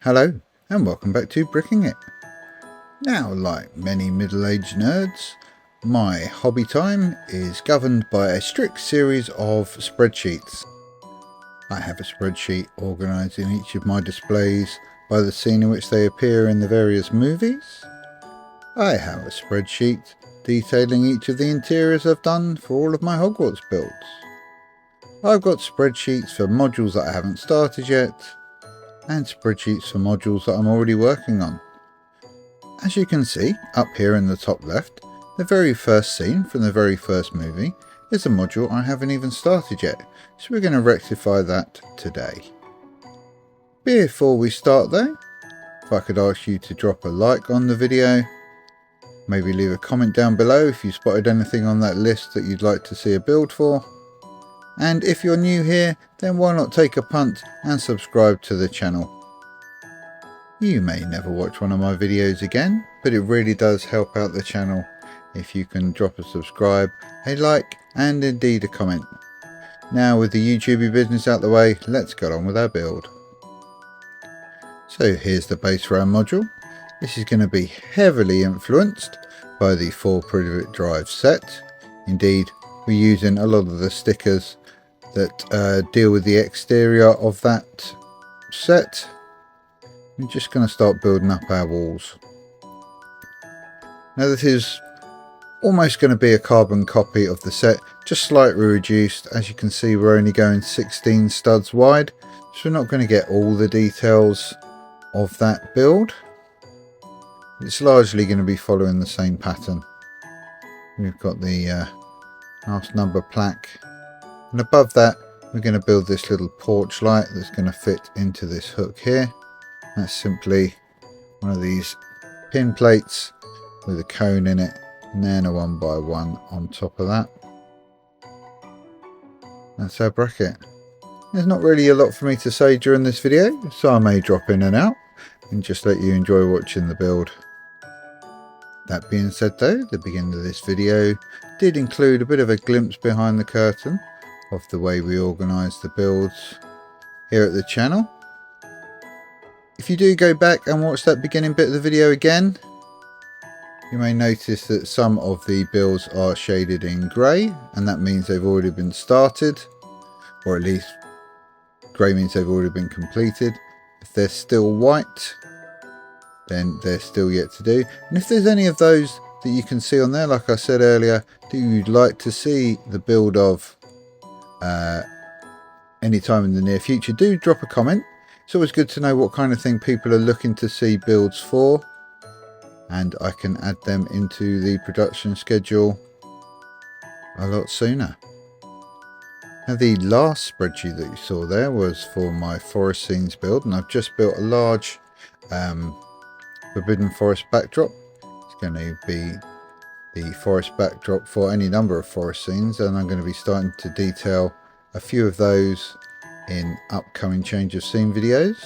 Hello and welcome back to Bricking It. Now, like many middle-aged nerds, my hobby time is governed by a strict series of spreadsheets. I have a spreadsheet organising each of my displays by the scene in which they appear in the various movies. I have a spreadsheet detailing each of the interiors I've done for all of my Hogwarts builds. I've got spreadsheets for modules that I haven't started yet, and spreadsheets for modules that I'm already working on. As you can see up here in the top left, the very first scene from the very first movie is a module I haven't even started yet, so we're going to rectify that today. Before we start though, if I could ask you to drop a like on the video, maybe leave a comment down below if you spotted anything on that list that you'd like to see a build for. And if you're new here, then why not take a punt and subscribe to the channel. You may never watch one of my videos again, but it really does help out the channel if you can drop a subscribe, a like and indeed a comment. Now with the YouTubey business out the way, let's get on with our build. So here's the base RAM module. This is going to be heavily influenced by the 4 Privet Drive set. Indeed, we're using a lot of the stickers that deal with the exterior of that set. We're just going to start building up our walls. Now this is almost going to be a carbon copy of the set, just slightly reduced. As you can see, we're only going 16 studs wide, so we're not going to get all the details of that build. It's largely going to be following the same pattern. We've got the house number plaque, and above that we're going to build this little porch light that's going to fit into this hook here. That's simply one of these pin plates with a cone in it, and then a 1x1 on top of that. That's our bracket. There's not really a lot for me to say during this video, so I may drop in and out and just let you enjoy watching the build. That being said though, the beginning of this video did include a bit of a glimpse behind the curtain of the way we organise the builds here at the channel. If you do go back and watch that beginning bit of the video again, you may notice that some of the builds are shaded in grey, and that means they've already been started, or at least grey means they've already been completed. If they're still white, then they're still yet to do. And if there's any of those that you can see on there, like I said earlier, that you'd like to see the build of anytime in the near future, do drop a comment. It's always good to know what kind of thing people are looking to see builds for, and I can add them into the production schedule a lot sooner. Now the last spreadsheet that you saw there was for my forest scenes build, and I've just built a large Forbidden Forest backdrop. It's going to be the forest backdrop for any number of forest scenes, and I'm going to be starting to detail a few of those in upcoming change of scene videos,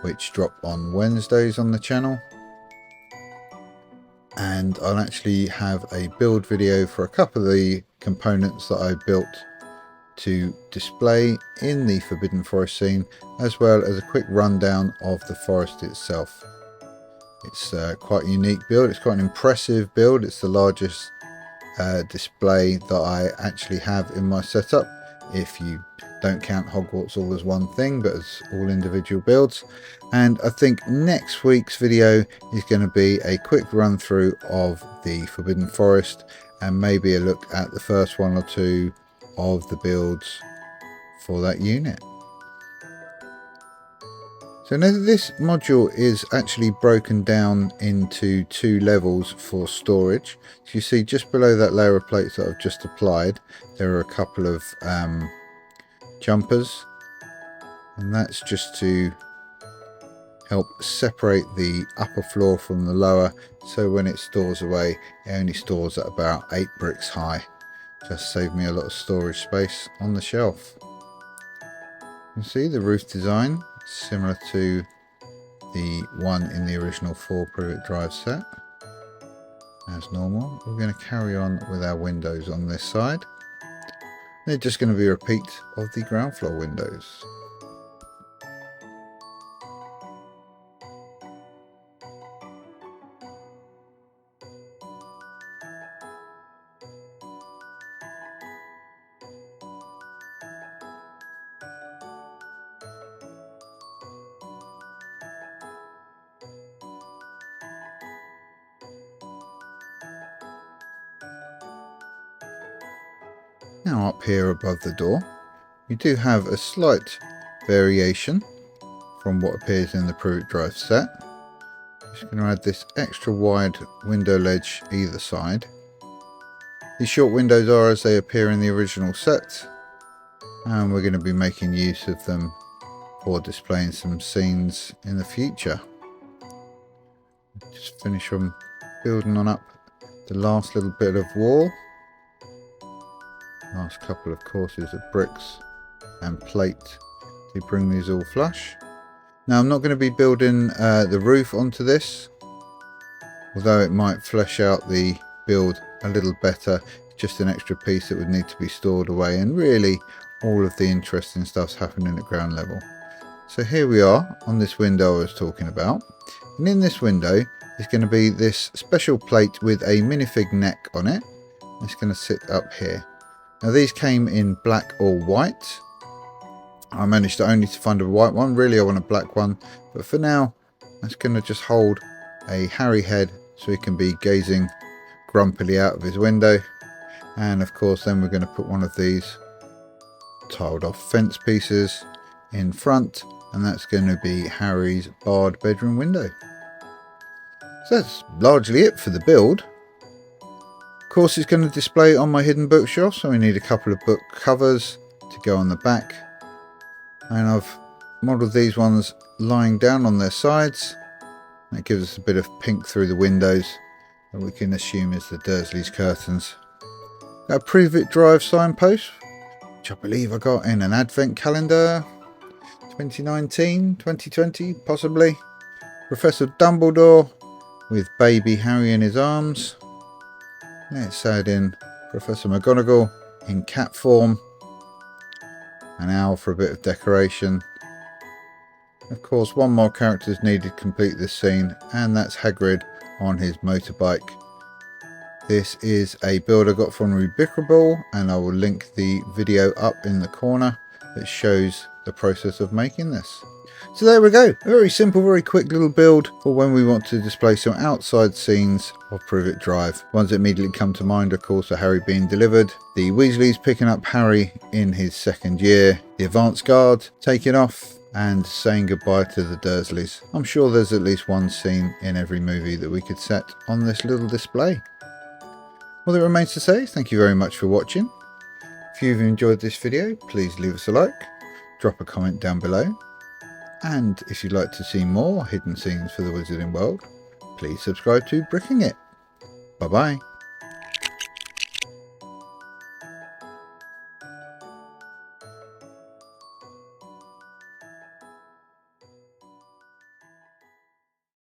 which drop on Wednesdays on the channel. And I'll actually have a build video for a couple of the components that I built to display in the Forbidden Forest scene, as well as a quick rundown of the forest itself. It's quite a unique build. It's quite an impressive build. It's the largest display that I actually have in my setup, if you don't count Hogwarts all as one thing, but as all individual builds. And I think next week's video is going to be a quick run through of the Forbidden Forest, and maybe a look at the first one or two of the builds for that unit. So now this module is actually broken down into 2 levels for storage. So you see just below that layer of plates that I've just applied, there are a couple of jumpers, and that's just to help separate the upper floor from the lower, so when it stores away, it only stores at about 8 bricks high. Just saved me a lot of storage space on the shelf. You can see the roof design similar to the one in the original 4 Privet Drive set. As normal, we're going to carry on with our windows on this side. They're just going to be a repeat of the ground floor windows. Now up here above the door, you do have a slight variation from what appears in the Privet Drive set. Just going to add this extra wide window ledge either side. These short windows are as they appear in the original set, and we're going to be making use of them for displaying some scenes in the future. Just finish on building on up the last little bit of wall. Last couple of courses of bricks and plate to bring these all flush. Now I'm not going to be building the roof onto this, although it might flesh out the build a little better. Just an extra piece that would need to be stored away, and really all of the interesting stuff's happening at ground level. So here we are on this window I was talking about, and in this window is going to be this special plate with a minifig neck on it. It's going to sit up here. Now these came in black or white. I managed to only find a white one. Really I want a black one, but for now that's going to just hold a Harry head so he can be gazing grumpily out of his window. And of course then we're going to put one of these tiled off fence pieces in front, and that's going to be Harry's barred bedroom window. So that's largely it for the build. Of course it's going to display on my hidden bookshelf, so we need a couple of book covers to go on the back. And I've modelled these ones lying down on their sides. That gives us a bit of pink through the windows that we can assume is the Dursleys' curtains. A Privet Drive signpost, which I believe I got in an advent calendar, 2019, 2020 possibly. Professor Dumbledore with baby Harry in his arms. Let's add in Professor McGonagall in cat form. An owl for a bit of decoration. Of course, one more character is needed to complete this scene, and that's Hagrid on his motorbike. This is a build I got from Rubicrable, and I will link the video up in the corner that shows the process of making this. So there we go, a very simple, very quick little build for when we want to display some outside scenes of Privet Drive. Ones that immediately come to mind, of course, are Harry being delivered, the Weasleys picking up Harry in his second year, the advance guard taking off, and saying goodbye to the Dursleys. I'm sure there's at least one scene in every movie that we could set on this little display. All that remains to say is thank you very much for watching. If you've enjoyed this video, please leave us a like, drop a comment down below. And if you'd like to see more hidden scenes for the Wizarding World, please subscribe to Bricking It. Bye bye.